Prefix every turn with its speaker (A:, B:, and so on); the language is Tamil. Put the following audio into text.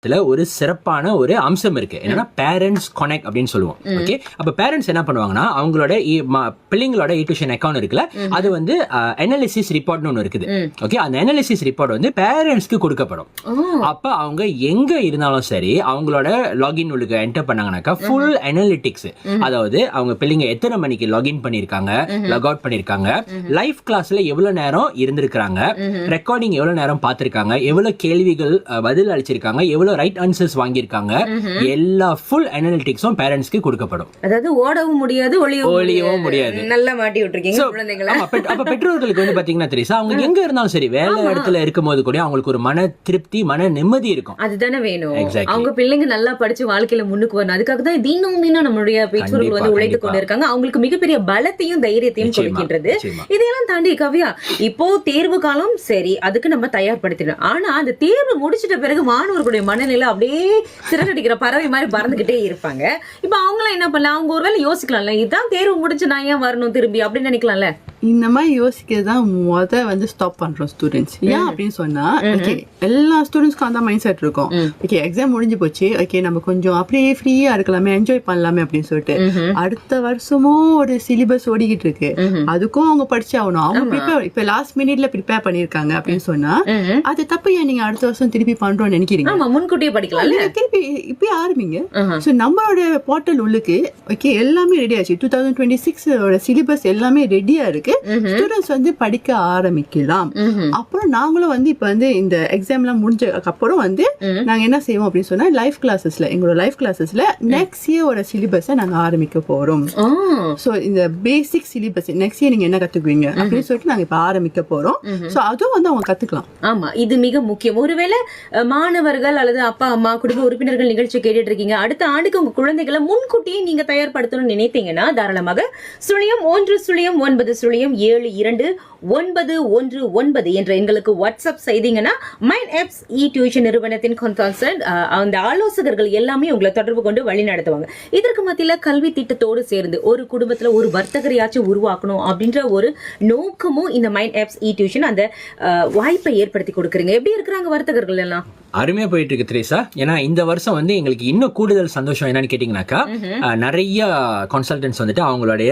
A: ஒரு சிறப்பான ஒரு அம்சம் இருக்கு. என்னன்னா பேரண்ட்ஸ் கனெக்ட் அப்படின்னு சொல்லுவோம். ஓகே, அப்ப பேரண்ட்ஸ் என்ன பண்ணுவாங்கன்னா அவங்களோட பிள்ளைங்களோட டியூஷன் அக்கௌண்ட் இருக்குல்ல, அது வந்து அனாலிசிஸ் ரிப்போர்ட்னு ஒன்று இருக்குது. ஓகே, அந்த அனாலிசிஸ் ரிப்போர்ட் வந்து பேரண்ட்ஸ்க்கு கொடுக்கப்படும். அப்ப அவங்க எங்க இருந்தாலும் சரி அவங்களோட லாகின் உள்ளுக்கு என்டர் பண்ணாங்கன்னாக்கா ஃபுல் அனாலிட்டிக்ஸ், அதாவது அவங்க பிள்ளைங்க எத்தனை மணிக்கு லாகின் பண்ணிருக்காங்க, லாக் அவுட் பண்ணிருக்காங்க, லைவ் கிளாஸ்ல எவ்வளவு நேரம் இருந்திருக்காங்க, ரெக்கார்டிங் எவ்வளவு நேரம் பார்த்திருக்காங்க, எவ்வளவு கேள்விகள் பதில் அளிச்சிருக்காங்க, எவ்வளவு ரைட் ஆன்சர்ஸ் வாங்கியிருக்காங்க, எல்லா ஃபுல் அனாலிட்டிக்ஸும் பேரண்ட்ஸ்க்கு கொடுக்கப்படும்.
B: அதாவது ஓடவும் முடியாது, ஒளியவும் முடியாது. நல்லா மாட்டி விட்டுருக்கீங்க குழந்தைகளை.
A: அப்ப பெற்றோர்களுக்கு வந்து பாத்தீங்கன்னா தெரியுமா, அவங்க எங்க இருந்தாலும் சரி வேலை இடத்துல இருக்கும்போது கூட அவங்களுக்கு ஒரு மன திருப்தி, மன நிம்மதி இருக்கும்.
B: அதுதானே வேணும். அவங்க பிள்ளைங்க நல்லா படிச்சு வாழ்க்கையில முன்னுக்கு வரணும். அதுக்காக தான் தினம் நம்மளுடைய பெற்றோர்கள் வந்து உழைத்து கொண்டு இருக்காங்க. அவங்களுக்கு மிகப்பெரிய பலத்தையும் தைரியத்தையும் கொடுக்கின்றது. இதையெல்லாம் தாண்டி கவ்யா, இப்போ தேர்வு காலம் சரி, அதுக்கு நம்ம தயார்படுத்திடணும். ஆனா அந்த தேர்வு முடிச்சிட்ட பிறகு மாணவர்களுடைய மனநிலை அப்படியே சிறகடிக்கிற பறவை மாதிரி பறந்துகிட்டே இருப்பாங்க. இப்ப அவங்களாம் என்ன பண்ணலாம்? அவங்க ஒருவேளை யோசிக்கலாம்ல, இதுதான் தேர்வு முடிச்சு நான் ஏன் வரணும் திரும்பி அப்படின்னு நினைக்கலாம்ல.
C: இந்த மாதிரி யோசிக்கிறதுதான் வந்து ஸ்டாப் பண்றோம் ஸ்டூடெண்ட்ஸ். ஏன் அப்படின்னு சொன்னா, ஓகே எல்லா ஸ்டூடெண்ட்ஸ்க்கும் அந்த மைண்ட் செட் இருக்கும். ஓகே எக்ஸாம் முடிஞ்சு போச்சு, ஓகே நம்ம கொஞ்சம் அப்படியே ஃப்ரீயா இருக்கலாமே, என்ஜாய் பண்ணலாமே அப்படின்னு சொல்லிட்டு அடுத்த வருஷமும் ஒரு சிலிபஸ் ஓடிக்கிட்டு இருக்கு. அதுக்கும் அவங்க படிச்சு ஆகணும். அவங்க ப்ரிப்பேர் இப்ப லாஸ்ட் மினிட்ல ப்ரிப்பேர் பண்ணிருக்காங்க அப்படின்னு சொன்னா அது தப்பு. ஏன் நீங்க அடுத்த வருஷம் திருப்பி பண்றோம்னு நினைக்கிறீங்க?
B: முன்கூட்டியே படிக்கலாம்,
C: திருப்பி இப்பயே ஆரம்பிங்க. சோ நம்மளோட போர்ட்டல் உள்ளுக்கு ஓகே எல்லாமே ரெடி ஆச்சு. 2026 சிலிபஸ் எல்லாமே ரெடியா இருக்கு. ஸ்டூடெண்ட்ஸ் வந்து படிக்க ஆரம்பிக்கலாம். அப்புறம் நாங்களும் வந்து இப்ப வந்து இந்த எக்ஸாம் எல்லாம் முடிஞ்சதுக்கு அப்புறம் வந்து நாங்க என்ன செய்வோம் அப்படின்னு சொன்னா லைவ் கிளாஸஸ்ல, எங்களோட லைவ் கிளாஸஸ்ல நெக்ஸ்ட் இயர் சிலிபஸை நாங்க ஆரம்பிக்க போறோம். சோ இந்த பேசிக் சிலிபஸ் நெக்ஸ்ட் இயர் நீங்க என்ன கத்துக்குவீங்க அப்படின்னு சொல்லிட்டு நாங்க இப்ப ஆரம்பிக்க போறோம். சோ அதுவும் வந்து அவங்க கத்துக்கலாம்.
B: ஆமா, இது மிக முக்கியம். ஒருவேளை மாணவர்கள் அல்லது அப்பா அம்மா குடும்ப உறுப்பினர்கள் நிகழ்ச்சி கேட்டுட்டு இருக்கீங்க, அடுத்த ஆண்டுக்கு உங்க குழந்தைகளை முன்கூட்டியே நீங்க தயார்படுத்தணும்னு நினைத்தீங்கன்னா தாராளமாக 0110729119 என்ற எங்களுக்கு வாட்ஸ்அப் செய்தீங்கன்னா மைண்ட் ஆப்ஸ் டியூஷன் நிறுவனத்தின் கன்சல்டன்ட் அந்த ஆலோசகர்கள் எல்லாமே உங்களை தொடர்பு கொண்டு வழி நடத்துவாங்க. இதற்கு மத்தியில கல்வி திட்டத்தோடு சேர்ந்து ஒரு குடும்பத்துல ஒரு வர்த்தகரையாச்சும் உருவாக்கணும் அப்படின்ற ஒரு நோக்கமும் இந்த மைண்ட் ஆப்ஸ் டியூஷன் அந்த வாய்ப்பை ஏற்படுத்தி கொடுக்குறீங்க. எப்படி இருக்கிறாங்க வர்த்தகர்கள் எல்லாம்?
A: அருமையா போயிட்டு இருக்கு திரேசா. ஏன்னா இந்த வருஷம் வந்து எங்களுக்கு இன்னும் கூடுதல் சந்தோஷம் என்னன்னு கேட்டீங்கன்னாக்கா, நிறைய கன்சல்டன்ட்ஸ் வந்துட்டு அவங்களுடைய